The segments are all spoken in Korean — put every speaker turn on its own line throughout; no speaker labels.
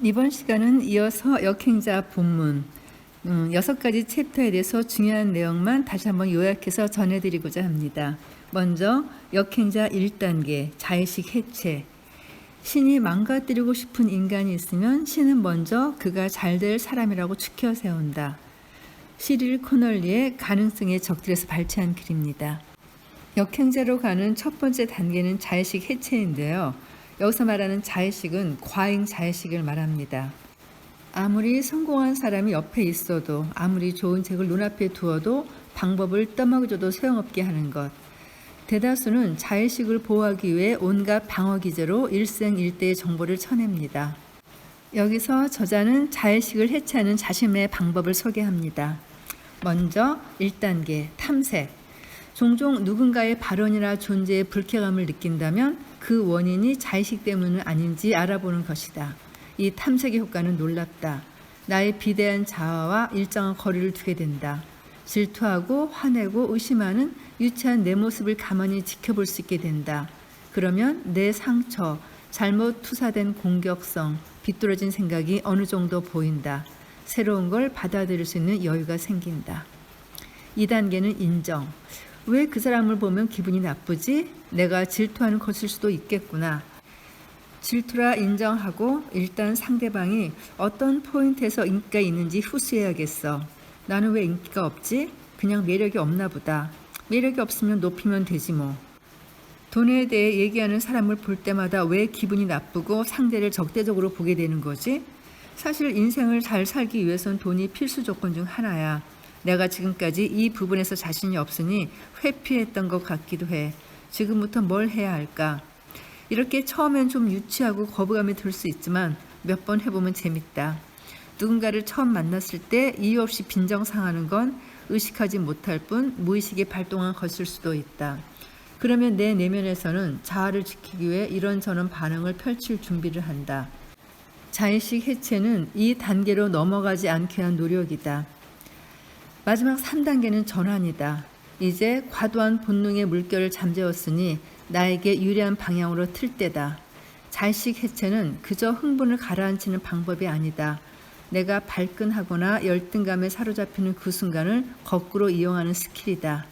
이번 시간은 이어서 역행자 본문 6가지 챕터에 대해서 중요한 내용만 다시 한번 요약해서 전해드리고자 합니다. 먼저 역행자 1단계 자의식 해체. 신이 망가뜨리고 싶은 인간이 있으면 신은 먼저 그가 잘될 사람이라고 추켜 세운다. 시릴 코널리의 가능성의 적들에서 발췌한 글입니다. 역행자로 가는 첫 번째 단계는 자의식 해체인데요. 여기서 말하는 자의식은 과잉 자의식을 말합니다. 아무리 성공한 사람이 옆에 있어도, 아무리 좋은 책을 눈앞에 두어도 방법을 떠먹여줘도 소용없게 하는 것. 대다수는 자의식을 보호하기 위해 온갖 방어 기제로 일생일대의 정보를 쳐냅니다. 여기서 저자는 자의식을 해체하는 자신의 방법을 소개합니다. 먼저 1단계 탐색. 종종 누군가의 발언이나 존재에 불쾌감을 느낀다면 그 원인이 자의식 때문은 아닌지 알아보는 것이다. 이 탐색의 효과는 놀랍다. 나의 비대한 자아와 일정한 거리를 두게 된다. 질투하고 화내고 의심하는 유치한 내 모습을 가만히 지켜볼 수 있게 된다. 그러면 내 상처, 잘못 투사된 공격성, 비뚤어진 생각이 어느 정도 보인다. 새로운 걸 받아들일 수 있는 여유가 생긴다. 2단계는 인정. 왜 그 사람을 보면 기분이 나쁘지? 내가 질투하는 것일 수도 있겠구나. 질투라 인정하고 일단 상대방이 어떤 포인트에서 인기가 있는지 후수해야겠어. 나는 왜 인기가 없지? 그냥 매력이 없나 보다. 매력이 없으면 높이면 되지 뭐. 돈에 대해 얘기하는 사람을 볼 때마다 왜 기분이 나쁘고 상대를 적대적으로 보게 되는 거지? 사실 인생을 잘 살기 위해선 돈이 필수 조건 중 하나야. 내가 지금까지 이 부분에서 자신이 없으니 회피했던 것 같기도 해. 지금부터 뭘 해야 할까? 이렇게 처음엔 좀 유치하고 거부감이 들 수 있지만 몇 번 해보면 재밌다. 누군가를 처음 만났을 때 이유 없이 빈정상하는 건 의식하지 못할 뿐 무의식에 발동한 것일 수도 있다. 그러면 내 내면에서는 자아를 지키기 위해 이런저런 반응을 펼칠 준비를 한다. 자의식 해체는 이 단계로 넘어가지 않게 위한 노력이다. 마지막 3단계는 전환이다. 이제 과도한 본능의 물결을 잠재웠으니 나에게 유리한 방향으로 틀 때다. 자의식 해체는 그저 흥분을 가라앉히는 방법이 아니다. 내가 발끈하거나 열등감에 사로잡히는 그 순간을 거꾸로 이용하는 스킬이다.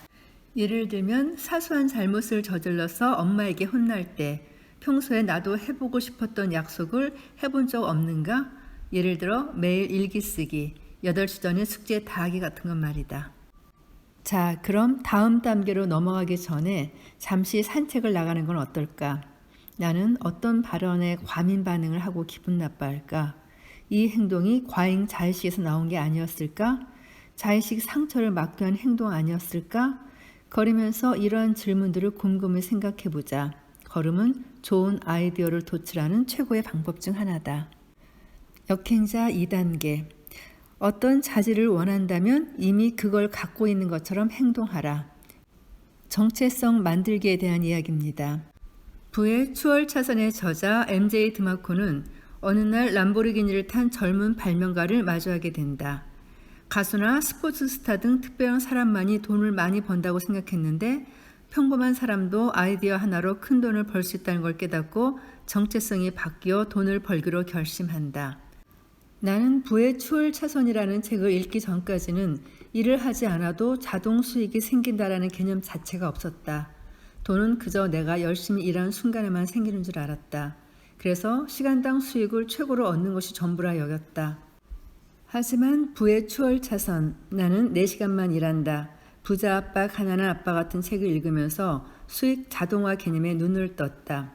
예를 들면 사소한 잘못을 저질러서 엄마에게 혼날 때 평소에 나도 해보고 싶었던 약속을 해본 적 없는가? 예를 들어 매일 일기 쓰기, 8시 전에 숙제 다 하기 같은 건 말이다. 자, 그럼 다음 단계로 넘어가기 전에 잠시 산책을 나가는 건 어떨까? 나는 어떤 발언에 과민 반응을 하고 기분 나빠할까? 이 행동이 과잉 자의식에서 나온 게 아니었을까? 자의식 상처를 막기 위한 행동 아니었을까? 걸으면서 이러한 질문들을 곰곰이 생각해보자. 걸음은 좋은 아이디어를 도출하는 최고의 방법 중 하나다. 역행자 2단계. 어떤 자질을 원한다면 이미 그걸 갖고 있는 것처럼 행동하라. 정체성 만들기에 대한 이야기입니다. 부의 추월차선의 저자 MJ 드마코는 어느 날 람보르기니를 탄 젊은 발명가를 마주하게 된다. 가수나 스포츠 스타 등 특별한 사람만이 돈을 많이 번다고 생각했는데 평범한 사람도 아이디어 하나로 큰 돈을 벌 수 있다는 걸 깨닫고 정체성이 바뀌어 돈을 벌기로 결심한다. 나는 부의 추월차선이라는 책을 읽기 전까지는 일을 하지 않아도 자동 수익이 생긴다라는 개념 자체가 없었다. 돈은 그저 내가 열심히 일하는 순간에만 생기는 줄 알았다. 그래서 시간당 수익을 최고로 얻는 것이 전부라 여겼다. 하지만 부의 추월차선, 나는 4시간만 일한다. 부자 아빠, 가난한 아빠 같은 책을 읽으면서 수익 자동화 개념에 눈을 떴다.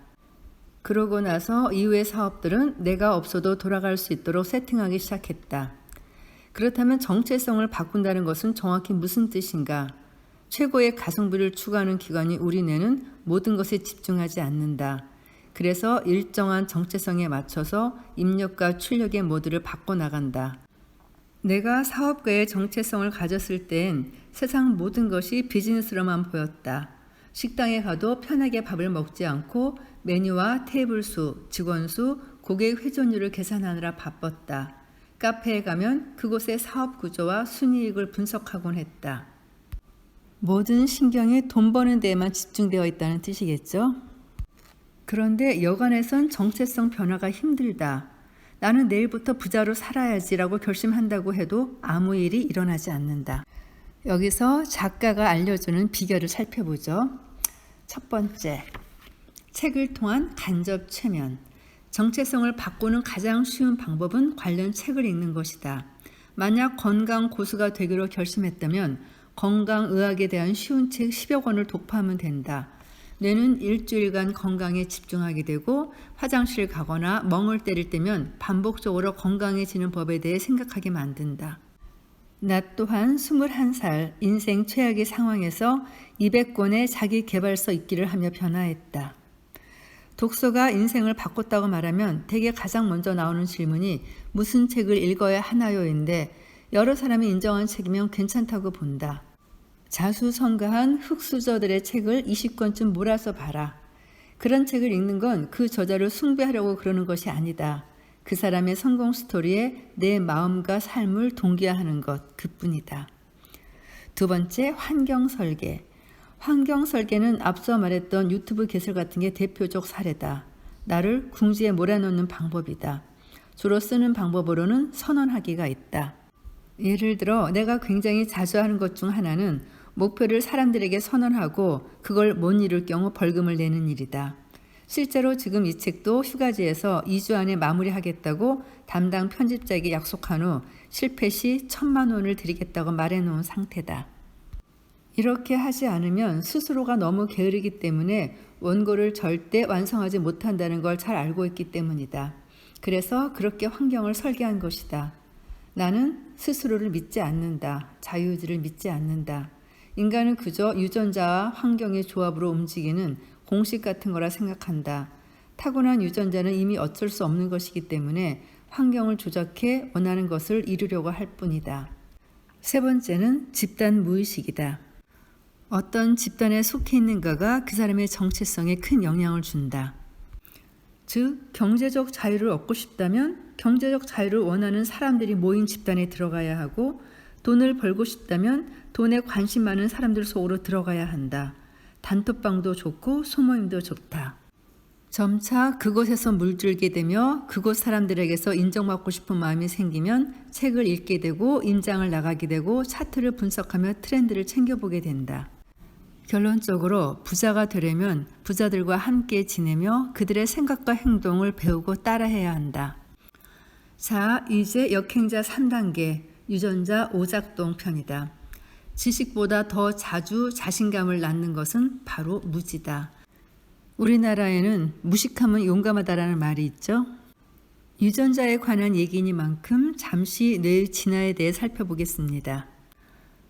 그러고 나서 이후의 사업들은 내가 없어도 돌아갈 수 있도록 세팅하기 시작했다. 그렇다면 정체성을 바꾼다는 것은 정확히 무슨 뜻인가? 최고의 가성비를 추구하는 기관이 우리 뇌는 모든 것에 집중하지 않는다. 그래서 일정한 정체성에 맞춰서 입력과 출력의 모드를 바꿔나간다. 내가 사업가의 정체성을 가졌을 땐 세상 모든 것이 비즈니스로만 보였다. 식당에 가도 편하게 밥을 먹지 않고 메뉴와 테이블 수, 직원 수, 고객 회전율을 계산하느라 바빴다. 카페에 가면 그곳의 사업 구조와 순이익을 분석하곤 했다. 모든 신경이 돈 버는 데에만 집중되어 있다는 뜻이겠죠? 그런데 여간에선 정체성 변화가 힘들다. 나는 내일부터 부자로 살아야지라고 결심한다고 해도 아무 일이 일어나지 않는다. 여기서 작가가 알려주는 비결을 살펴보죠. 첫 번째, 책을 통한 간접 최면. 정체성을 바꾸는 가장 쉬운 방법은 관련 책을 읽는 것이다. 만약 건강 고수가 되기로 결심했다면 건강의학에 대한 쉬운 책 10여 권을 독파하면 된다. 뇌는 일주일간 건강에 집중하게 되고 화장실 가거나 멍을 때릴 때면 반복적으로 건강해지는 법에 대해 생각하게 만든다. 나 또한 21살 인생 최악의 상황에서 200권의 자기 개발서 읽기를 하며 변화했다. 독서가 인생을 바꿨다고 말하면 대개 가장 먼저 나오는 질문이 무슨 책을 읽어야 하나요인데 여러 사람이 인정한 책이면 괜찮다고 본다. 자수성가한 흑수저들의 책을 20권쯤 몰아서 봐라. 그런 책을 읽는 건 그 저자를 숭배하려고 그러는 것이 아니다. 그 사람의 성공 스토리에 내 마음과 삶을 동기화하는 것 그뿐이다. 두 번째, 환경 설계. 환경 설계는 앞서 말했던 유튜브 개설 같은 게 대표적 사례다. 나를 궁지에 몰아넣는 방법이다. 주로 쓰는 방법으로는 선언하기가 있다. 예를 들어 내가 굉장히 자주 하는 것 중 하나는 목표를 사람들에게 선언하고 그걸 못 이룰 경우 벌금을 내는 일이다. 실제로 지금 이 책도 휴가지에서 2주 안에 마무리하겠다고 담당 편집자에게 약속한 후 실패 시 1,000만 원을 드리겠다고 말해놓은 상태다. 이렇게 하지 않으면 스스로가 너무 게으르기 때문에 원고를 절대 완성하지 못한다는 걸 잘 알고 있기 때문이다. 그래서 그렇게 환경을 설계한 것이다. 나는 스스로를 믿지 않는다. 자유의지를 믿지 않는다. 인간은 그저 유전자와 환경의 조합으로 움직이는 공식 같은 거라 생각한다. 타고난 유전자는 이미 어쩔 수 없는 것이기 때문에 환경을 조작해 원하는 것을 이루려고 할 뿐이다. 세 번째는 집단 무의식이다. 어떤 집단에 속해 있는가가 그 사람의 정체성에 큰 영향을 준다. 즉, 경제적 자유를 얻고 싶다면 경제적 자유를 원하는 사람들이 모인 집단에 들어가야 하고 돈을 벌고 싶다면 돈에 관심 많은 사람들 속으로 들어가야 한다. 단톡방도 좋고 소모임도 좋다. 점차 그곳에서 물들게 되며 그곳 사람들에게서 인정받고 싶은 마음이 생기면 책을 읽게 되고 임장을 나가게 되고 차트를 분석하며 트렌드를 챙겨보게 된다. 결론적으로 부자가 되려면 부자들과 함께 지내며 그들의 생각과 행동을 배우고 따라해야 한다. 자, 이제 역행자 3단계 유전자 오작동 편이다. 지식보다 더 자주 자신감을 낳는 것은 바로 무지다. 우리나라에는 무식하면 용감하다라는 말이 있죠. 유전자에 관한 얘기니만큼 잠시 뇌의 진화에 대해 살펴보겠습니다.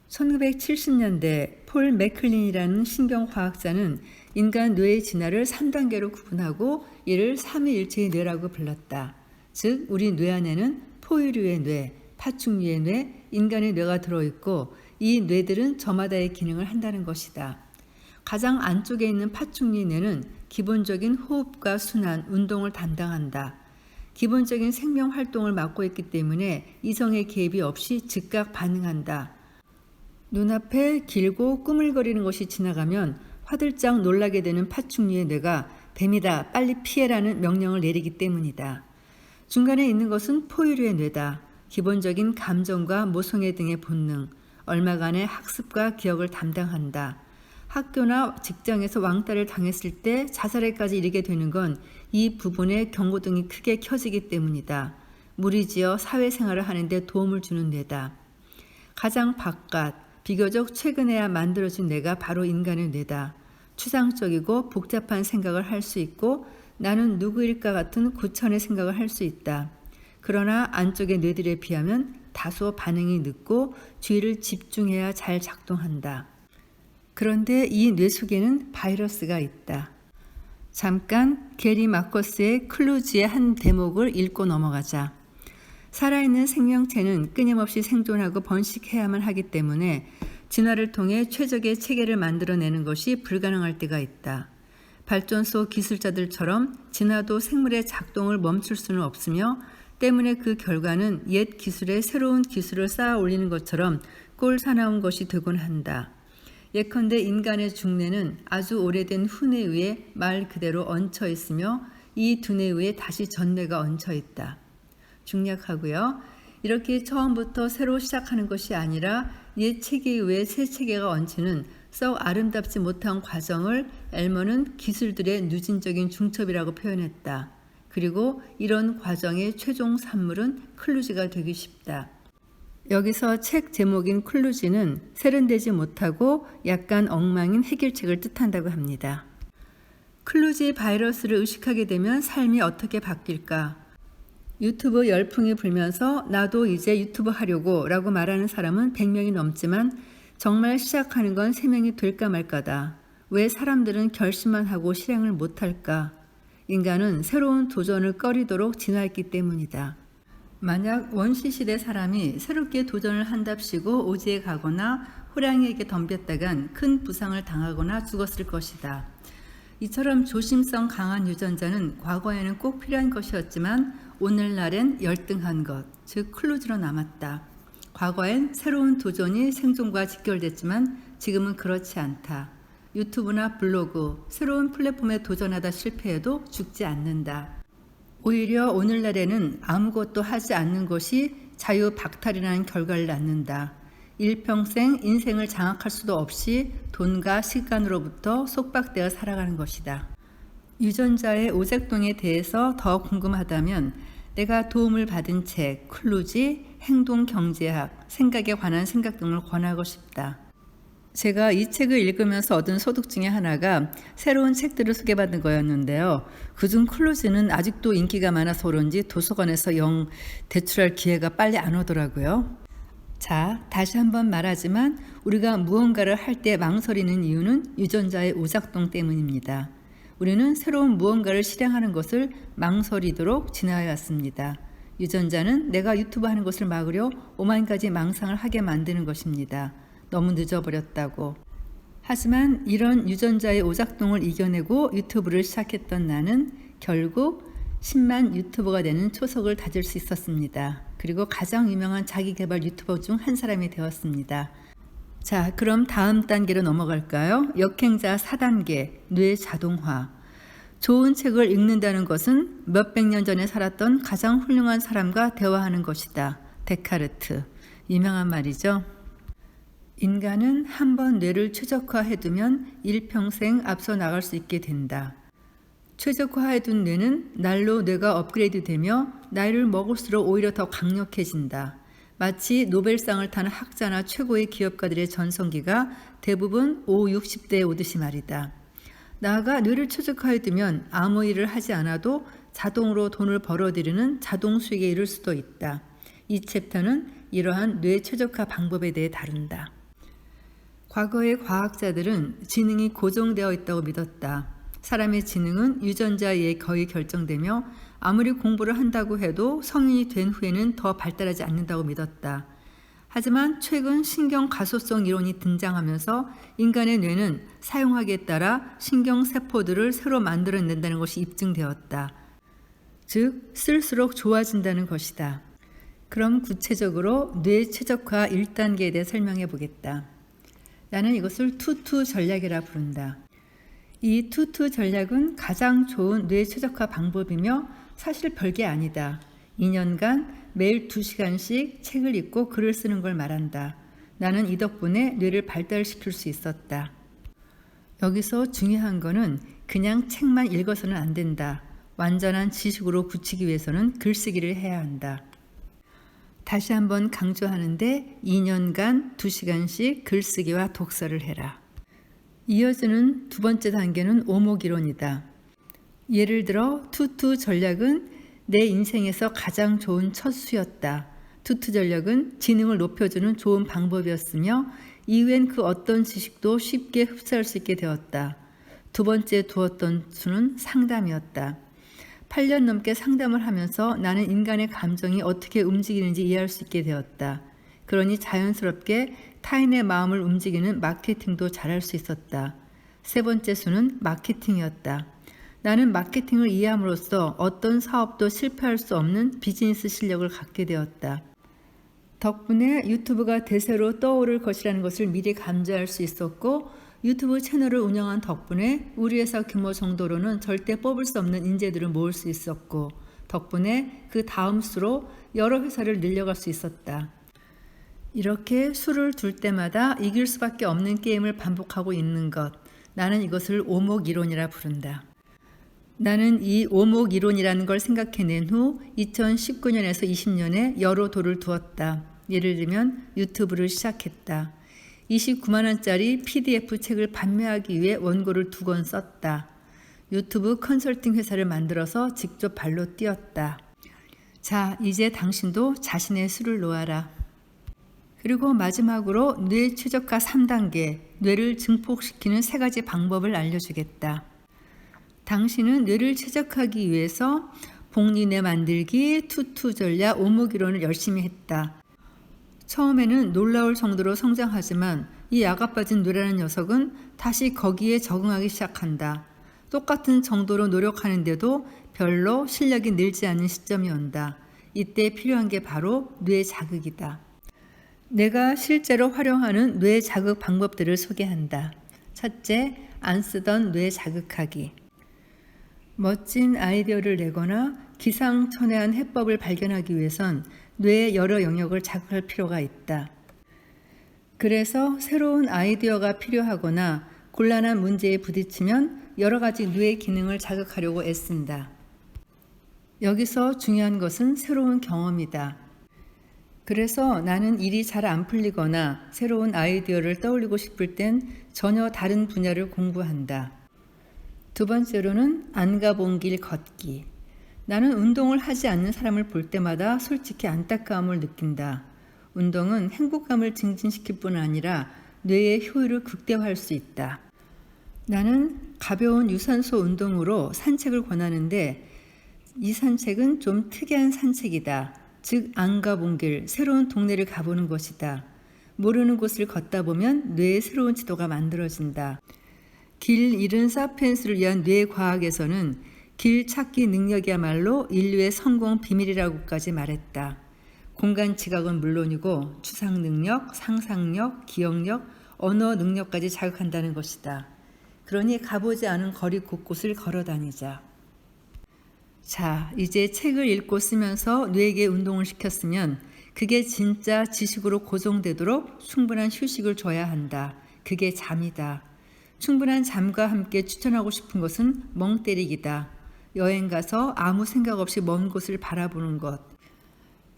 1970년대 폴 맥클린이라는 신경과학자는 인간 뇌의 진화를 3단계로 구분하고 이를 삼위일체의 뇌라고 불렀다. 즉 우리 뇌 안에는 포유류의 뇌, 파충류의 뇌, 인간의 뇌가 들어있고 이 뇌들은 저마다의 기능을 한다는 것이다. 가장 안쪽에 있는 파충류의 뇌는 기본적인 호흡과 순환, 운동을 담당한다. 기본적인 생명 활동을 맡고 있기 때문에 이성의 개입이 없이 즉각 반응한다. 눈앞에 길고 꾸물거리는 것이 지나가면 화들짝 놀라게 되는 파충류의 뇌가 뱀이다, 빨리 피해라는 명령을 내리기 때문이다. 중간에 있는 것은 포유류의 뇌다. 기본적인 감정과 모성애 등의 본능, 얼마간의 학습과 기억을 담당한다. 학교나 직장에서 왕따를 당했을 때 자살에까지 이르게 되는 건 이 부분의 경고등이 크게 켜지기 때문이다. 무리지어 사회생활을 하는데 도움을 주는 뇌다. 가장 바깥, 비교적 최근에야 만들어진 뇌가 바로 인간의 뇌다. 추상적이고 복잡한 생각을 할 수 있고 나는 누구일까 같은 구천의 생각을 할 수 있다. 그러나 안쪽의 뇌들에 비하면 다소 반응이 늦고 주의를 집중해야 잘 작동한다. 그런데 이 뇌 속에는 바이러스가 있다. 잠깐 게리 마커스의 클루즈의 한 대목을 읽고 넘어가자. 살아있는 생명체는 끊임없이 생존하고 번식해야만 하기 때문에 진화를 통해 최적의 체계를 만들어내는 것이 불가능할 때가 있다. 발전소 기술자들처럼 진화도 생물의 작동을 멈출 수는 없으며 때문에 그 결과는 옛 기술에 새로운 기술을 쌓아 올리는 것처럼 꼴사나운 것이 되곤 한다. 예컨대 인간의 중뇌는 아주 오래된 후뇌 위에 말 그대로 얹혀 있으며 이 두뇌 위에 다시 전뇌가 얹혀 있다. 중략하고요. 이렇게 처음부터 새로 시작하는 것이 아니라 옛 체계 위에 새 체계가 얹히는 썩 아름답지 못한 과정을 엘머는 기술들의 누진적인 중첩이라고 표현했다. 그리고 이런 과정의 최종 산물은 클루지가 되기 쉽다. 여기서 책 제목인 클루지는 세련되지 못하고 약간 엉망인 해결책을 뜻한다고 합니다. 클루지 바이러스를 의식하게 되면 삶이 어떻게 바뀔까? 유튜브 열풍이 불면서 나도 이제 유튜브 하려고 라고 말하는 사람은 100명이 넘지만 정말 시작하는 건 3명이 될까 말까다. 왜 사람들은 결심만 하고 실행을 못할까? 인간은 새로운 도전을 꺼리도록 진화했기 때문이다. 만약 원시시대 사람이 새롭게 도전을 한답시고 오지에 가거나 호랑이에게 덤볐다간 큰 부상을 당하거나 죽었을 것이다. 이처럼 조심성 강한 유전자는 과거에는 꼭 필요한 것이었지만 오늘날엔 열등한 것, 즉 클루즈로 남았다. 과거엔 새로운 도전이 생존과 직결됐지만 지금은 그렇지 않다. 유튜브나 블로그, 새로운 플랫폼에 도전하다 실패해도 죽지 않는다. 오히려 오늘날에는 아무것도 하지 않는 것이 자유박탈이라는 결과를 낳는다. 일평생 인생을 장악할 수도 없이 돈과 시간으로부터 속박되어 살아가는 것이다. 유전자의 오작동에 대해서 더 궁금하다면 내가 도움을 받은 책, 클루지, 행동경제학, 생각에 관한 생각 등을 권하고 싶다. 제가 이 책을 읽으면서 얻은 소득 중에 하나가 새로운 책들을 소개받은 거였는데요. 그중 클루지는 아직도 인기가 많아서 그런지 도서관에서 영 대출할 기회가 빨리 안 오더라고요. 자, 다시 한번 말하지만 우리가 무언가를 할 때 망설이는 이유는 유전자의 오작동 때문입니다. 우리는 새로운 무언가를 실행하는 것을 망설이도록 진화해 왔습니다. 유전자는 내가 유튜브 하는 것을 막으려 5만 가지 망상을 하게 만드는 것입니다. 너무 늦어버렸다고. 하지만 이런 유전자의 오작동을 이겨내고 유튜브를 시작했던 나는 결국 10만 유튜버가 되는 초석을 다질 수 있었습니다. 그리고 가장 유명한 자기개발 유튜버 중 한 사람이 되었습니다. 자, 그럼 다음 단계로 넘어갈까요? 역행자 4단계, 뇌 자동화. 좋은 책을 읽는다는 것은 몇백 년 전에 살았던 가장 훌륭한 사람과 대화하는 것이다. 데카르트. 유명한 말이죠. 인간은 한번 뇌를 최적화해두면 일평생 앞서 나갈 수 있게 된다. 최적화해둔 뇌는 날로 뇌가 업그레이드되며 나이를 먹을수록 오히려 더 강력해진다. 마치 노벨상을 타는 학자나 최고의 기업가들의 전성기가 대부분 60대에 오듯이 말이다. 나아가 뇌를 최적화해두면 아무 일을 하지 않아도 자동으로 돈을 벌어들이는 자동 수익에 이를 수도 있다. 이 챕터는 이러한 뇌 최적화 방법에 대해 다룬다. 과거의 과학자들은 지능이 고정되어 있다고 믿었다. 사람의 지능은 유전자에 의해 거의 결정되며 아무리 공부를 한다고 해도 성인이 된 후에는 더 발달하지 않는다고 믿었다. 하지만 최근 신경 가소성 이론이 등장하면서 인간의 뇌는 사용하기에 따라 신경세포들을 새로 만들어낸다는 것이 입증되었다. 즉, 쓸수록 좋아진다는 것이다. 그럼 구체적으로 뇌 최적화 1단계에 대해 설명해 보겠다. 나는 이것을 투투 전략이라 부른다. 이 투투 전략은 가장 좋은 뇌 최적화 방법이며 사실 별게 아니다. 2년간 매일 2시간씩 책을 읽고 글을 쓰는 걸 말한다. 나는 이 덕분에 뇌를 발달시킬 수 있었다. 여기서 중요한 거는 그냥 책만 읽어서는 안 된다. 완전한 지식으로 굳히기 위해서는 글쓰기를 해야 한다. 다시 한번 강조하는데 2년간 2시간씩 글쓰기와 독서를 해라. 이어지는 두 번째 단계는 오목이론이다. 예를 들어 투투 전략은 내 인생에서 가장 좋은 첫 수였다. 투투 전략은 지능을 높여주는 좋은 방법이었으며 이후엔 그 어떤 지식도 쉽게 흡수할 수 있게 되었다. 두 번째 두었던 수는 상담이었다. 8년 넘게 상담을 하면서 나는 인간의 감정이 어떻게 움직이는지 이해할 수 있게 되었다. 그러니 자연스럽게 타인의 마음을 움직이는 마케팅도 잘할 수 있었다. 세 번째 수는 마케팅이었다. 나는 마케팅을 이해함으로써 어떤 사업도 실패할 수 없는 비즈니스 실력을 갖게 되었다. 덕분에 유튜브가 대세로 떠오를 것이라는 것을 미리 감지할 수 있었고 유튜브 채널을 운영한 덕분에 우리 회사 규모 정도로는 절대 뽑을 수 없는 인재들을 모을 수 있었고 덕분에 그 다음 수로 여러 회사를 늘려갈 수 있었다. 이렇게 수를 둘 때마다 이길 수밖에 없는 게임을 반복하고 있는 것. 나는 이것을 오목이론이라 부른다. 나는 이 오목이론이라는 걸 생각해낸 후 2019년에서 20년에 여러 도를 두었다. 예를 들면 유튜브를 시작했다. 29만 원짜리 PDF 책을 판매하기 위해 원고를 2권 썼다. 유튜브 컨설팅 회사를 만들어서 직접 발로 뛰었다. 자, 이제 당신도 자신의 수를 놓아라. 그리고 마지막으로 뇌 최적화 3단계, 뇌를 증폭시키는 3가지 방법을 알려주겠다. 당신은 뇌를 최적화하기 위해서 복리뇌 만들기, 투투 전략, 오목이론을 열심히 했다. 처음에는 놀라울 정도로 성장하지만 이 아가빠진 뇌라는 녀석은 다시 거기에 적응하기 시작한다. 똑같은 정도로 노력하는데도 별로 실력이 늘지 않는 시점이 온다. 이때 필요한 게 바로 뇌 자극이다. 내가 실제로 활용하는 뇌 자극 방법들을 소개한다. 첫째, 안 쓰던 뇌 자극하기. 멋진 아이디어를 내거나 기상천외한 해법을 발견하기 위해선 뇌의 여러 영역을 자극할 필요가 있다. 그래서 새로운 아이디어가 필요하거나 곤란한 문제에 부딪히면 여러 가지 뇌의 기능을 자극하려고 애쓴다. 여기서 중요한 것은 새로운 경험이다. 그래서 나는 일이 잘 안 풀리거나 새로운 아이디어를 떠올리고 싶을 땐 전혀 다른 분야를 공부한다. 두 번째로는 안 가본 길 걷기. 나는 운동을 하지 않는 사람을 볼 때마다 솔직히 안타까움을 느낀다. 운동은 행복감을 증진시킬 뿐 아니라 뇌의 효율을 극대화할 수 있다. 나는 가벼운 유산소 운동으로 산책을 권하는데 이 산책은 좀 특이한 산책이다. 즉, 안 가본 길, 새로운 동네를 가보는 것이다. 모르는 곳을 걷다 보면 뇌의 새로운 지도가 만들어진다. 길 잃은 사피엔스를 위한 뇌과학에서는 길 찾기 능력이야말로 인류의 성공 비밀이라고까지 말했다. 공간 지각은 물론이고 추상 능력, 상상력, 기억력, 언어 능력까지 자극한다는 것이다. 그러니 가보지 않은 거리 곳곳을 걸어 다니자. 자, 이제 책을 읽고 쓰면서 뇌에게 운동을 시켰으면 그게 진짜 지식으로 고정되도록 충분한 휴식을 줘야 한다. 그게 잠이다. 충분한 잠과 함께 추천하고 싶은 것은 멍 때리기다. 여행 가서 아무 생각 없이 먼 곳을 바라보는 것.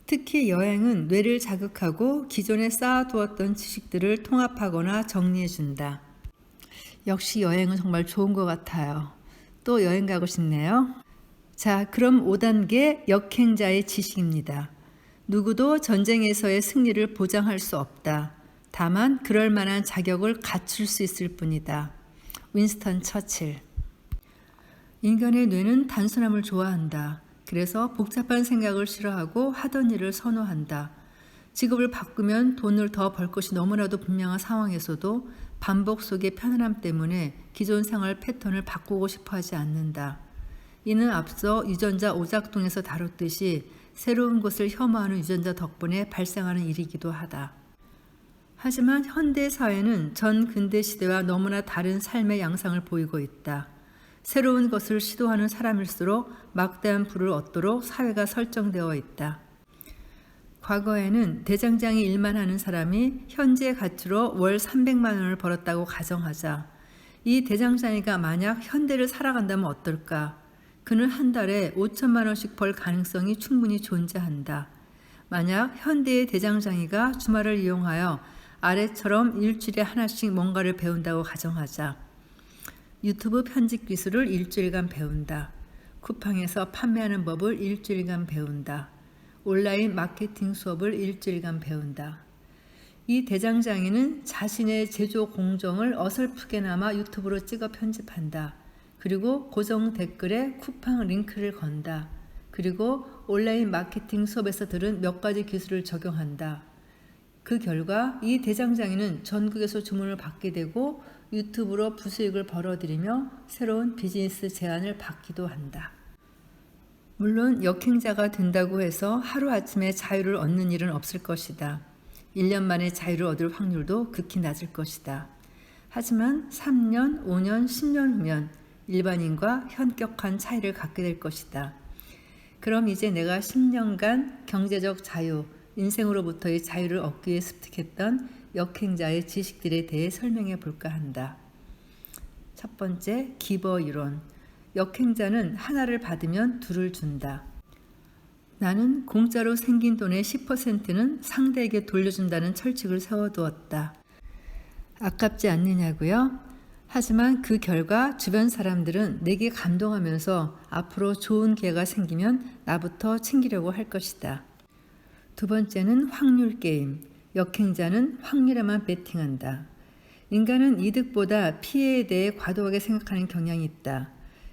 특히 여행은 뇌를 자극하고 기존에 쌓아두었던 지식들을 통합하거나 정리해준다. 역시 여행은 정말 좋은 것 같아요. 또 여행 가고 싶네요. 자, 그럼 5단계 역행자의 지식입니다. 누구도 전쟁에서의 승리를 보장할 수 없다. 다만 그럴 만한 자격을 갖출 수 있을 뿐이다. 윈스턴 처칠. 인간의 뇌는 단순함을 좋아한다. 그래서 복잡한 생각을 싫어하고 하던 일을 선호한다. 직업을 바꾸면 돈을 더 벌 것이 너무나도 분명한 상황에서도 반복 속의 편안함 때문에 기존 생활 패턴을 바꾸고 싶어 하지 않는다. 이는 앞서 유전자 오작동에서 다뤘듯이 새로운 것을 혐오하는 유전자 덕분에 발생하는 일이기도 하다. 하지만 현대 사회는 전 근대 시대와 너무나 다른 삶의 양상을 보이고 있다. 새로운 것을 시도하는 사람일수록 막대한 부를 얻도록 사회가 설정되어 있다. 과거에는 대장장이 일만 하는 사람이 현재 가치로 월 300만 원을 벌었다고 가정하자. 이 대장장이가 만약 현대를 살아간다면 어떨까? 그는 한 달에 5천만 원씩 벌 가능성이 충분히 존재한다. 만약 현대의 대장장이가 주말을 이용하여 아래처럼 일주일에 하나씩 뭔가를 배운다고 가정하자. 유튜브 편집 기술을 일주일간 배운다. 쿠팡에서 판매하는 법을 일주일간 배운다. 온라인 마케팅 수업을 일주일간 배운다. 이 대장장이는 자신의 제조 공정을 어설프게나마 유튜브로 찍어 편집한다. 그리고 고정 댓글에 쿠팡 링크를 건다. 그리고 온라인 마케팅 수업에서 들은 몇 가지 기술을 적용한다. 그 결과 이 대장장이는 전국에서 주문을 받게 되고 유튜브로 부수익을 벌어들이며 새로운 비즈니스 제안을 받기도 한다. 물론 역행자가 된다고 해서 하루아침에 자유를 얻는 일은 없을 것이다. 1년 만에 자유를 얻을 확률도 극히 낮을 것이다. 하지만 3년, 5년, 10년 후면 일반인과 현격한 차이를 갖게 될 것이다. 그럼 이제 내가 10년간 경제적 자유, 인생으로부터의 자유를 얻기 위해 습득했던 역행자의 지식들에 대해 설명해 볼까 한다. 첫 번째, 기버 이론. 역행자는 하나를 받으면 둘을 준다. 나는 공짜로 생긴 돈의 10%는 상대에게 돌려준다는 철칙을 세워두었다. 아깝지 않느냐고요? 하지만 그 결과 주변 사람들은 내게 감동하면서 앞으로 좋은 기회가 생기면 나부터 챙기려고 할 것이다. 두 번째는 확률 게임. 역행자는 확률에만 베팅한다. 인간은 이득보다 피해에 대해 과도하게 생각하는 경향이 있다.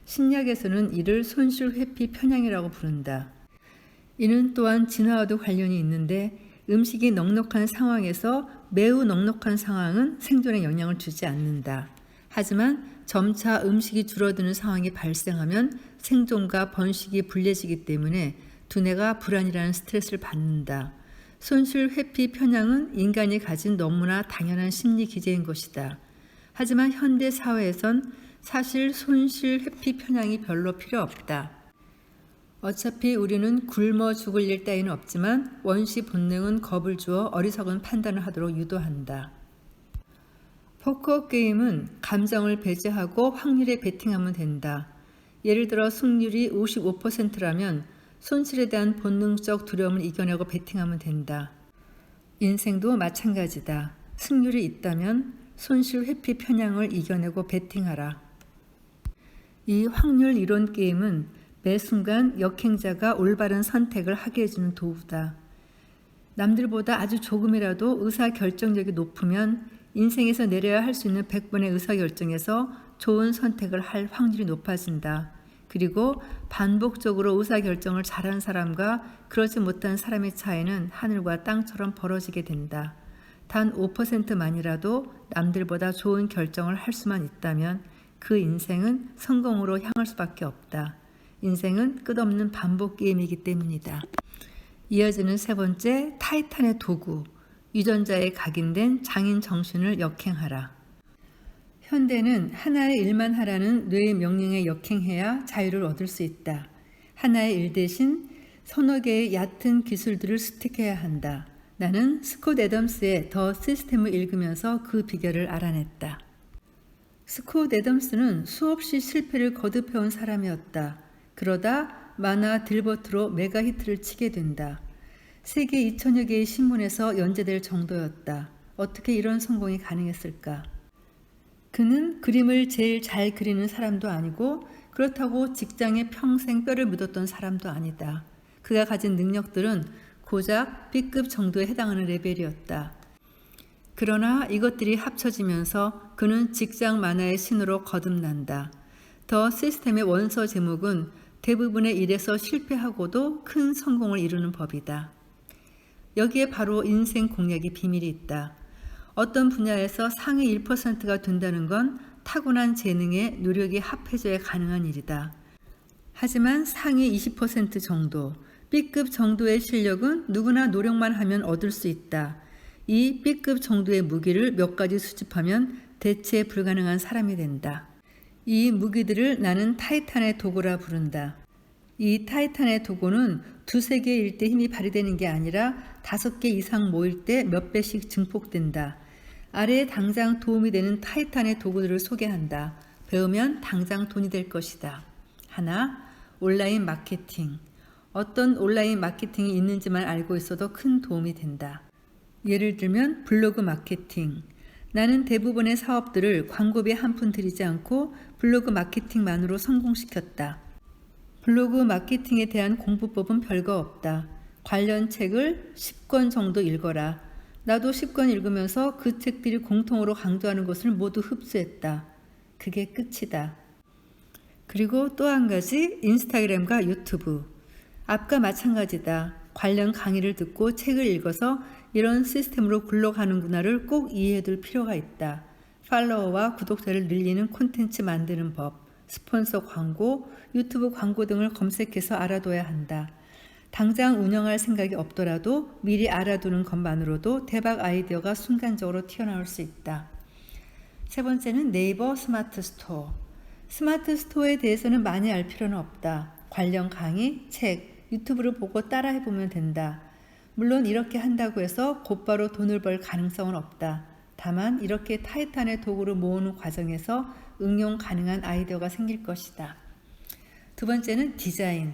심리학에서는 이를 손실 회피 편향이라고 부른다. 이는 또한 진화와도 관련이 있는데 음식이 넉넉한 상황에서 매우 넉넉한 상황은 생존에 영향을 주지 않는다. 하지만 점차 음식이 줄어드는 상황이 발생하면 생존과 번식이 불리해지기 때문에 두뇌가 불안이라는 스트레스를 받는다. 손실 회피 편향은 인간이 가진 너무나 당연한 심리 기제인 것이다. 하지만 현대 사회에선 사실 손실 회피 편향이 별로 필요 없다. 어차피 우리는 굶어 죽을 일 따위는 없지만 원시 본능은 겁을 주어 어리석은 판단을 하도록 유도한다. 포커 게임은 감정을 배제하고 확률에 베팅하면 된다. 예를 들어 승률이 55%라면 손실에 대한 본능적 두려움을 이겨내고 베팅하면 된다. 인생도 마찬가지다. 승률이 있다면 손실 회피 편향을 이겨내고 베팅하라. 이 확률 이론 게임은 매 순간 역행자가 올바른 선택을 하게 해주는 도구다. 남들보다 아주 조금이라도 의사결정력이 높으면 인생에서 내려야 할 수 있는 100번의 의사결정에서 좋은 선택을 할 확률이 높아진다. 그리고 반복적으로 의사결정을 잘한 사람과 그러지 못한 사람의 차이는 하늘과 땅처럼 벌어지게 된다. 단 5%만이라도 남들보다 좋은 결정을 할 수만 있다면 그 인생은 성공으로 향할 수밖에 없다. 인생은 끝없는 반복 게임이기 때문이다. 이어지는 세 번째, 타이탄의 도구. 유전자에 각인된 장인 정신을 역행하라. 현대는 하나의 일만 하라는 뇌의 명령에 역행해야 자유를 얻을 수 있다. 하나의 일 대신 서너 개의 얕은 기술들을 습득해야 한다. 나는 스콧 애덤스의 더 시스템을 읽으면서 그 비결을 알아냈다. 스콧 애덤스는 수없이 실패를 거듭해온 사람이었다. 그러다 마나 딜버트로 메가 히트를 치게 된다. 세계 2000여 개의 신문에서 연재될 정도였다. 어떻게 이런 성공이 가능했을까? 그는 그림을 제일 잘 그리는 사람도 아니고 그렇다고 직장에 평생 뼈를 묻었던 사람도 아니다. 그가 가진 능력들은 고작 B급 정도에 해당하는 레벨이었다. 그러나 이것들이 합쳐지면서 그는 직장 만화의 신으로 거듭난다. 더 시스템의 원서 제목은 대부분의 일에서 실패하고도 큰 성공을 이루는 법이다. 여기에 바로 인생 공략의 비밀이 있다. 어떤 분야에서 상위 1%가 된다는 건 타고난 재능에 노력이 합해져야 가능한 일이다. 하지만 상위 20% 정도, B급 정도의 실력은 누구나 노력만 하면 얻을 수 있다. 이 B급 정도의 무기를 몇 가지 수집하면 대체 불가능한 사람이 된다. 이 무기들을 나는 타이탄의 도구라 부른다. 이 타이탄의 도구는 두세 개일 때 힘이 발휘되는 게 아니라 5개 이상 모일 때 몇 배씩 증폭된다. 아래에 당장 도움이 되는 타이탄의 도구들을 소개한다. 배우면 당장 돈이 될 것이다. 하나, 온라인 마케팅. 어떤 온라인 마케팅이 있는지만 알고 있어도 큰 도움이 된다. 예를 들면 블로그 마케팅. 나는 대부분의 사업들을 광고비 한 푼 들이지 않고 블로그 마케팅만으로 성공시켰다. 블로그 마케팅에 대한 공부법은 별거 없다. 관련 책을 10권 정도 읽어라. 나도 10권 읽으면서 그 책들이 공통으로 강조하는 것을 모두 흡수했다. 그게 끝이다. 그리고 또 한 가지, 인스타그램과 유튜브. 앞과 마찬가지다. 관련 강의를 듣고 책을 읽어서 이런 시스템으로 굴러가는구나를 꼭 이해해둘 필요가 있다. 팔로워와 구독자를 늘리는 콘텐츠 만드는 법, 스폰서 광고, 유튜브 광고 등을 검색해서 알아둬야 한다. 당장 운영할 생각이 없더라도 미리 알아두는 것만으로도 대박 아이디어가 순간적으로 튀어나올 수 있다. 세 번째는 네이버 스마트 스토어. 스마트 스토어에 대해서는 많이 알 필요는 없다. 관련 강의, 책, 유튜브를 보고 따라해보면 된다. 물론 이렇게 한다고 해서 곧바로 돈을 벌 가능성은 없다. 다만 이렇게 타이탄의 도구를 모으는 과정에서 응용 가능한 아이디어가 생길 것이다. 두 번째는 디자인.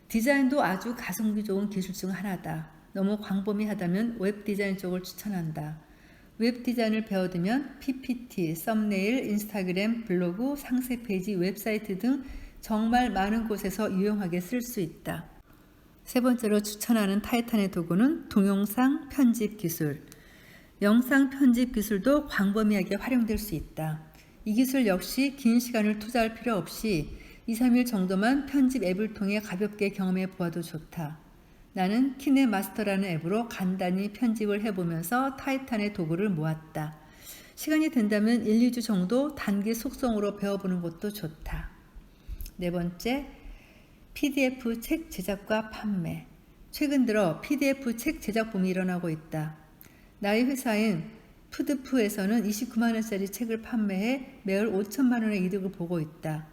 디자인도 아주 가성비 좋은 기술 중 하나다. 너무 광범위하다면 웹 디자인 쪽을 추천한다. 웹 디자인을 배워두면 PPT, 썸네일, 인스타그램, 블로그, 상세 페이지, 웹사이트 등 정말 많은 곳에서 유용하게 쓸 수 있다. 세 번째로 추천하는 타이탄의 도구는 동영상 편집 기술. 영상 편집 기술도 광범위하게 활용될 수 있다. 이 기술 역시 긴 시간을 투자할 필요 없이 2, 3일 정도만 편집 앱을 통해 가볍게 경험해 보아도 좋다. 나는 키네마스터라는 앱으로 간단히 편집을 해보면서 타이탄의 도구를 모았다. 시간이 된다면 1, 2주 정도 단기 속성으로 배워보는 것도 좋다. 네 번째, PDF 책 제작과 판매. 최근 들어 PDF 책 제작 붐이 일어나고 있다. 나의 회사인 푸드프에서는 29만 원짜리 책을 판매해 매월 5천만 원의 이득을 보고 있다.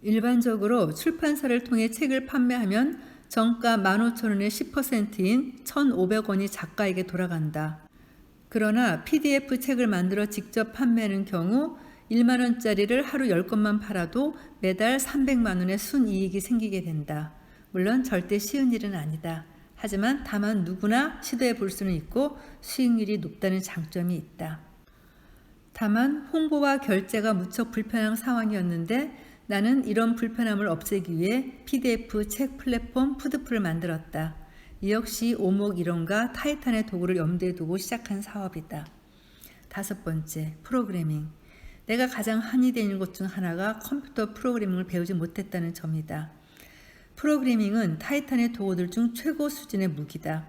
일반적으로 출판사를 통해 책을 판매하면 정가 15,000원의 10%인 1,500원이 작가에게 돌아간다. 그러나 PDF 책을 만들어 직접 판매하는 경우 1만 원짜리를 하루 10권만 팔아도 매달 300만 원의 순이익이 생기게 된다. 물론 절대 쉬운 일은 아니다. 하지만 다만 누구나 시도해 볼 수는 있고 수익률이 높다는 장점이 있다. 다만 홍보와 결제가 무척 불편한 상황이었는데 나는 이런 불편함을 없애기 위해 PDF 책 플랫폼 푸드프를 만들었다. 이 역시 오목이론과 타이탄의 도구를 염두에 두고 시작한 사업이다. 다섯 번째, 프로그래밍. 내가 가장 한이 되는 것 중 하나가 컴퓨터 프로그래밍을 배우지 못했다는 점이다. 프로그래밍은 타이탄의 도구들 중 최고 수준의 무기다.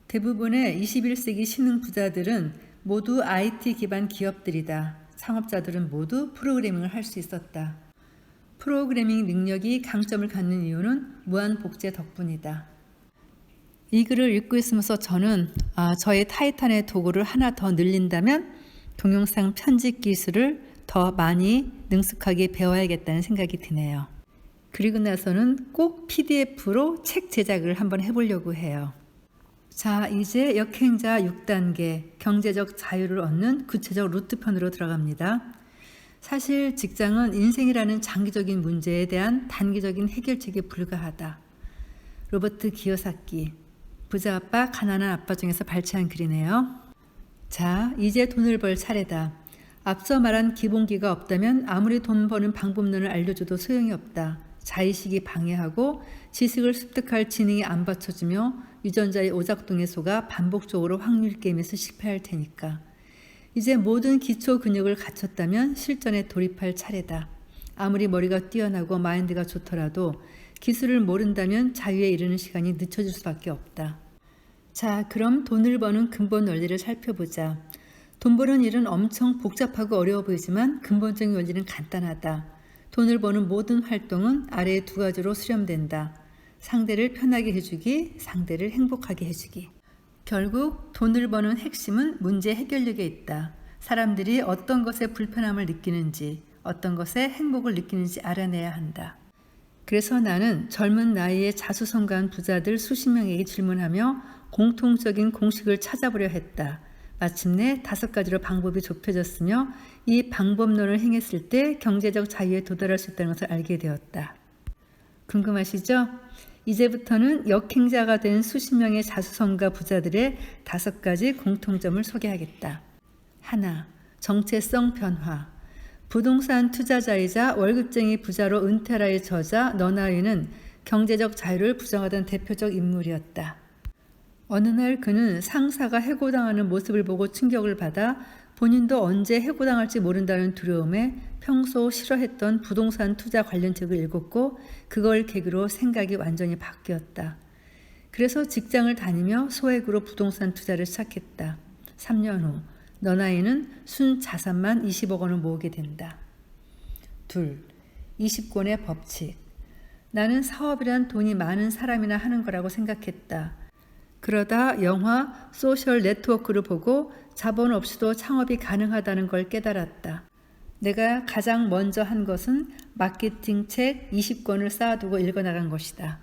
대부분의 21세기 신흥 부자들은 모두 IT 기반 기업들이다. 창업자들은 모두 프로그래밍을 할 수 있었다. 프로그래밍 능력이 강점을 갖는 이유는 무한 복제 덕분이다. 이 글을 읽고 있으면서 저는 저의 타이탄의 도구를 하나 더 늘린다면 동영상 편집 기술을 더 많이 능숙하게 배워야겠다는 생각이 드네요. 그리고 나서는 꼭 PDF로 책 제작을 한번 해보려고 해요. 자, 이제 역행자 6단계 경제적 자유를 얻는 구체적 루트편으로 들어갑니다. 사실 직장은 인생이라는 장기적인 문제에 대한 단기적인 해결책에 불과하다. 로버트 기요사키, 부자 아빠, 가난한 아빠 중에서 발췌한 글이네요. 자, 이제 돈을 벌 차례다. 앞서 말한 기본기가 없다면 아무리 돈 버는 방법론을 알려줘도 소용이 없다. 자의식이 방해하고 지식을 습득할 지능이 안 받쳐주며 유전자의 오작동에 속아 반복적으로 확률 게임에서 실패할 테니까. 이제 모든 기초 근육을 갖췄다면 실전에 돌입할 차례다. 아무리 머리가 뛰어나고 마인드가 좋더라도 기술을 모른다면 자유에 이르는 시간이 늦춰질 수밖에 없다. 자, 그럼 돈을 버는 근본 원리를 살펴보자. 돈 버는 일은 엄청 복잡하고 어려워 보이지만 근본적인 원리는 간단하다. 돈을 버는 모든 활동은 아래 두 가지로 수렴된다. 상대를 편하게 해주기, 상대를 행복하게 해주기. 결국 돈을 버는 핵심은 문제 해결력에 있다. 사람들이 어떤 것에 불편함을 느끼는지, 어떤 것에 행복을 느끼는지 알아내야 한다. 그래서 나는 젊은 나이에 자수성가한 부자들 수십 명에게 질문하며 공통적인 공식을 찾아보려 했다. 마침내 5가지로 방법이 좁혀졌으며 이 방법론을 행했을 때 경제적 자유에 도달할 수 있다는 것을 알게 되었다. 궁금하시죠? 이제부터는 역행자가 된 수십 명의 자수성가 부자들의 5가지 공통점을 소개하겠다. 하나, 정체성 변화. 부동산 투자자이자 월급쟁이 부자로 은퇴라의 저자 너나위는 경제적 자유를 부정하던 대표적 인물이었다. 어느 날 그는 상사가 해고당하는 모습을 보고 충격을 받아 본인도 언제 해고당할지 모른다는 두려움에 평소 싫어했던 부동산 투자 관련 책을 읽었고 그걸 계기로 생각이 완전히 바뀌었다. 그래서 직장을 다니며 소액으로 부동산 투자를 시작했다. 3년 후 너나이는 순 자산만 20억 원을 모으게 된다. 둘, 20권의 법칙. 나는 사업이란 돈이 많은 사람이나 하는 거라고 생각했다. 그러다 영화 소셜 네트워크를 보고 자본 없이도 창업이 가능하다는 걸 깨달았다. 내가 가장 먼저 한 것은 마케팅 책 20권을 쌓아두고 읽어나간 것이다.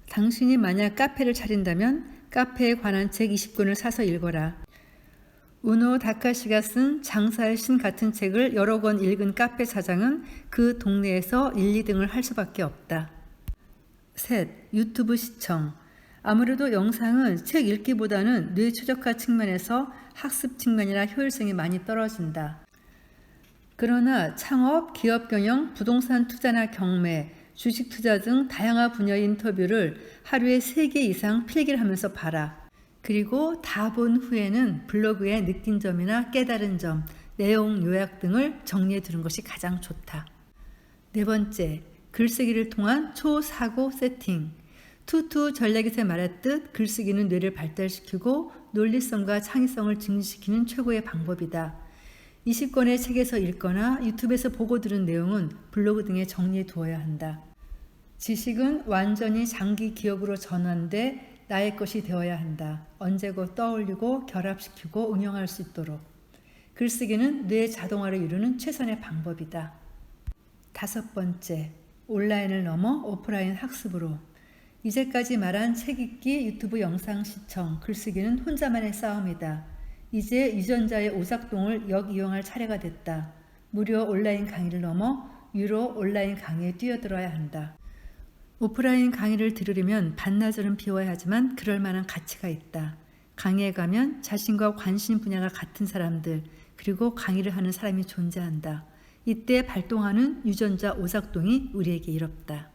당신이 만약 카페를 차린다면 카페에 관한 책 20권을 사서 읽어라. 우노 다카시가 쓴 장사의 신 같은 책을 여러 권 읽은 카페 사장은 그 동네에서 1, 2등을 할 수밖에 없다. 셋, 유튜브 시청. 아무래도 영상은 책 읽기보다는 뇌 최적화 측면에서 학습 측면이나 효율성이 많이 떨어진다. 그러나 창업, 기업 경영, 부동산 투자나 경매, 주식 투자 등 다양한 분야의 인터뷰를 하루에 3개 이상 필기를 하면서 봐라. 그리고 다 본 후에는 블로그에 느낀 점이나 깨달은 점, 내용 요약 등을 정리해 두는 것이 가장 좋다. 네 번째, 글쓰기를 통한 초사고 세팅. 투투 전략에서 말했듯 글쓰기는 뇌를 발달시키고 논리성과 창의성을 증진시키는 최고의 방법이다. 20권의 책에서 읽거나 유튜브에서 보고 들은 내용은 블로그 등에 정리해 두어야 한다. 지식은 완전히 장기 기억으로 전환돼 나의 것이 되어야 한다. 언제고 떠올리고 결합시키고 응용할 수 있도록. 글쓰기는 뇌 자동화를 이루는 최선의 방법이다. 5번째, 온라인을 넘어 오프라인 학습으로. 이제까지 말한 책 읽기, 유튜브 영상 시청, 글쓰기는 혼자만의 싸움이다. 이제 유전자의 오작동을 역이용할 차례가 됐다. 무료 온라인 강의를 넘어 유료 온라인 강의에 뛰어들어야 한다. 오프라인 강의를 들으려면 반나절은 비워야 하지만 그럴 만한 가치가 있다. 강의에 가면 자신과 관심 분야가 같은 사람들, 그리고 강의를 하는 사람이 존재한다. 이때 발동하는 유전자 오작동이 우리에게 이롭다.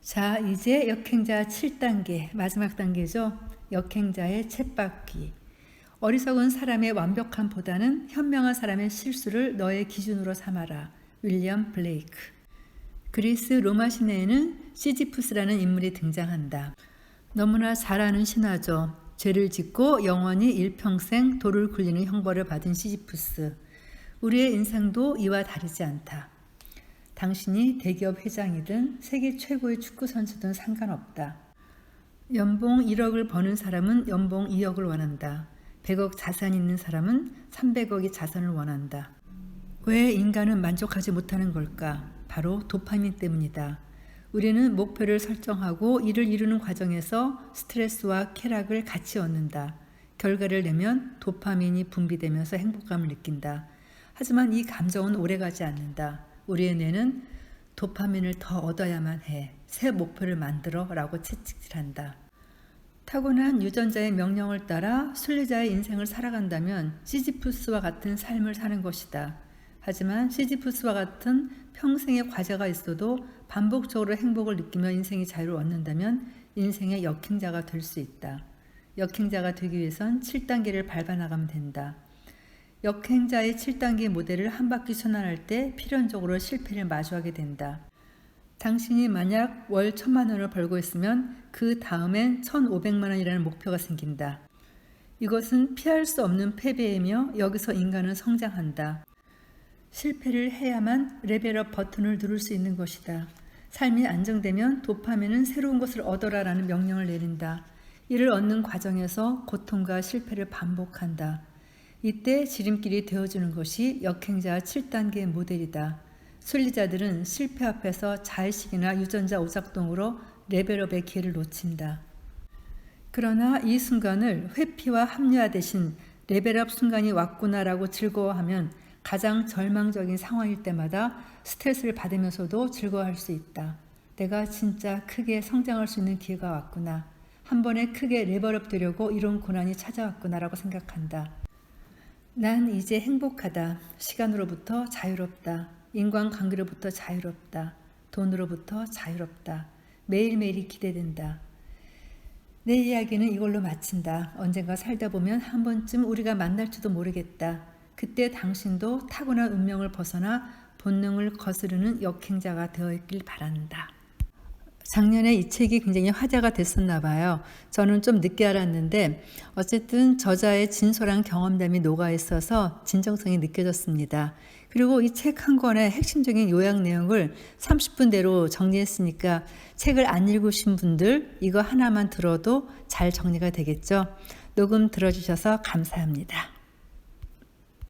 자, 이제 역행자 7단계, 마지막 단계죠. 역행자의 쳇바퀴. 어리석은 사람의 완벽함보다는 현명한 사람의 실수를 너의 기준으로 삼아라. 윌리엄 블레이크. 그리스 로마 시내에는 시지푸스라는 인물이 등장한다. 너무나 잘 아는 신화죠. 죄를 짓고 영원히 일평생 돌을 굴리는 형벌을 받은 시지푸스. 우리의 인생도 이와 다르지 않다. 당신이 대기업 회장이든 세계 최고의 축구 선수든 상관없다. 연봉 1억을 버는 사람은 연봉 2억을 원한다. 100억 자산이 있는 사람은 300억의 자산을 원한다. 왜 인간은 만족하지 못하는 걸까? 바로 도파민 때문이다. 우리는 목표를 설정하고 이를 이루는 과정에서 스트레스와 쾌락을 같이 얻는다. 결과를 내면 도파민이 분비되면서 행복감을 느낀다. 하지만 이 감정은 오래가지 않는다. 우리의 뇌는 도파민을 더 얻어야만 해. 새 목표를 만들어 라고 채찍질한다. 타고난 유전자의 명령을 따라 순리자의 인생을 살아간다면 시지푸스와 같은 삶을 사는 것이다. 하지만 시지푸스와 같은 평생의 과제가 있어도 반복적으로 행복을 느끼며 인생의 자유를 얻는다면 인생의 역행자가 될 수 있다. 역행자가 되기 위해선 7단계를 밟아나가면 된다. 역행자의 7단계 모델을 한 바퀴 순환할 때 필연적으로 실패를 마주하게 된다. 당신이 만약 월 1,000만 원을 벌고 있으면 그 다음엔 1,500만 원이라는 목표가 생긴다. 이것은 피할 수 없는 패배이며 여기서 인간은 성장한다. 실패를 해야만 레벨업 버튼을 누를 수 있는 것이다. 삶이 안정되면 도파민은 새로운 것을 얻어라라는 명령을 내린다. 이를 얻는 과정에서 고통과 실패를 반복한다. 이때 지름길이 되어주는 것이 역행자 7단계 모델이다. 순리자들은 실패 앞에서 자의식이나 유전자 오작동으로 레벨업의 기회를 놓친다. 그러나 이 순간을 회피와 합리화 대신 레벨업 순간이 왔구나라고 즐거워하면 가장 절망적인 상황일 때마다 스트레스를 받으면서도 즐거워할 수 있다. 내가 진짜 크게 성장할 수 있는 기회가 왔구나. 한 번에 크게 레벨업 되려고 이런 고난이 찾아왔구나라고 생각한다. 난 이제 행복하다. 시간으로부터 자유롭다. 인간관계로부터 자유롭다. 돈으로부터 자유롭다. 매일매일이 기대된다. 내 이야기는 이걸로 마친다. 언젠가 살다 보면 한 번쯤 우리가 만날지도 모르겠다. 그때 당신도 타고난 운명을 벗어나 본능을 거스르는 역행자가 되어 있길 바란다. 작년에 이 책이 굉장히 화제가 됐었나 봐요. 저는 좀 늦게 알았는데 어쨌든 저자의 진솔한 경험담이 녹아 있어서 진정성이 느껴졌습니다. 그리고 이 책 한 권의 핵심적인 요약 내용을 30분대로 정리했으니까 책을 안 읽으신 분들 이거 하나만 들어도 잘 정리가 되겠죠. 녹음 들어주셔서 감사합니다.